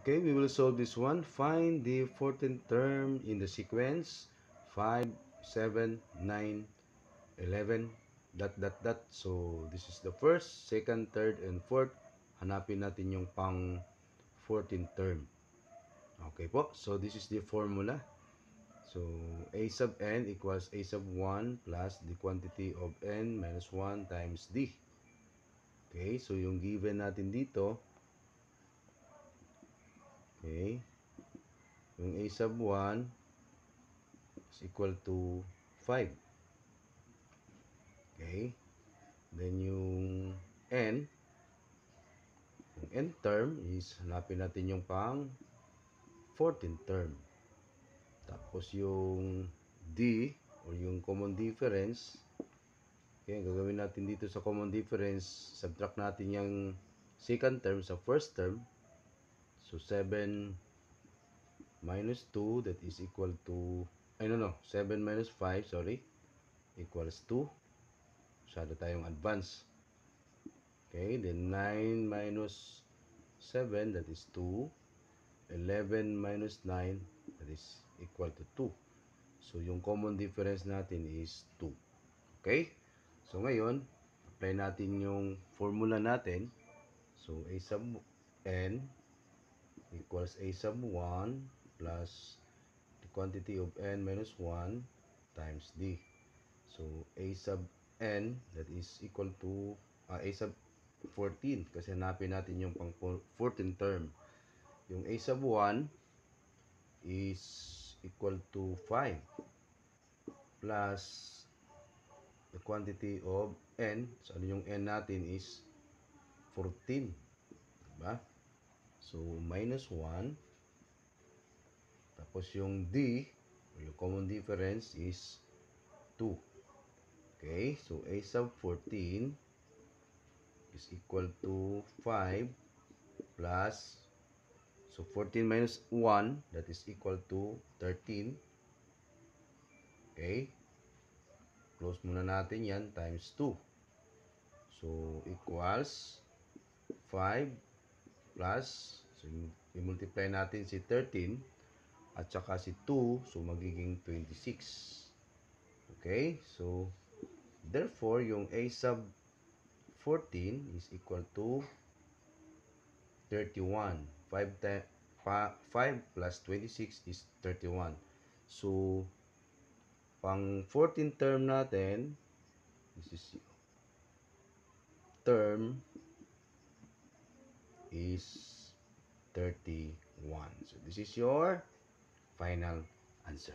Okay, we will solve this one. Find the 14th term in the sequence 5, 7, 9, 11, dot, dot, dot. So, this is the first, second, third, and fourth. Hanapin natin yung pang 14th term. Okay po. So, this is the formula. So, a sub n equals a sub 1 plus the quantity of n minus 1 times d. Okay, so yung given natin dito, okay, yung a sub 1 is equal to 5. Okay, then yung n term is, hanapin natin yung pang 14th term. Tapos yung d, or yung common difference, okay, gagawin natin dito sa common difference, subtract natin yung second term sa first term. So, 7 minus 2, that is equal to, 7 minus 5, sorry, equals 2. Masyado tayong advance. Okay, then 9 minus 7, that is 2. 11 minus 9, that is equal to 2. So, yung common difference natin is 2. Okay? So, ngayon, apply natin yung formula natin. So, a sub n equals a sub 1 plus the quantity of n minus 1 times d. So, a sub n, that is equal to a sub 14, kasi hanapin natin yung pang 14 term. Yung a sub 1 is equal to 5 plus the quantity of n. So, ano yung n natin is 14. Diba? So, minus 1. Tapos yung d, yung common difference is 2. Okay? So, a sub 14 is equal to 5 plus, so 14 minus 1, that is equal to 13. Okay? Close muna natin yan, times 2. So, equals 5 plus, so i-multiply natin si 13 at saka si 2, so magiging 26. Okay? So, therefore, yung a sub 14 is equal to 31. 5 plus 26 is 31. So, pang 14 term natin, this is term is 31. So, this is your final answer.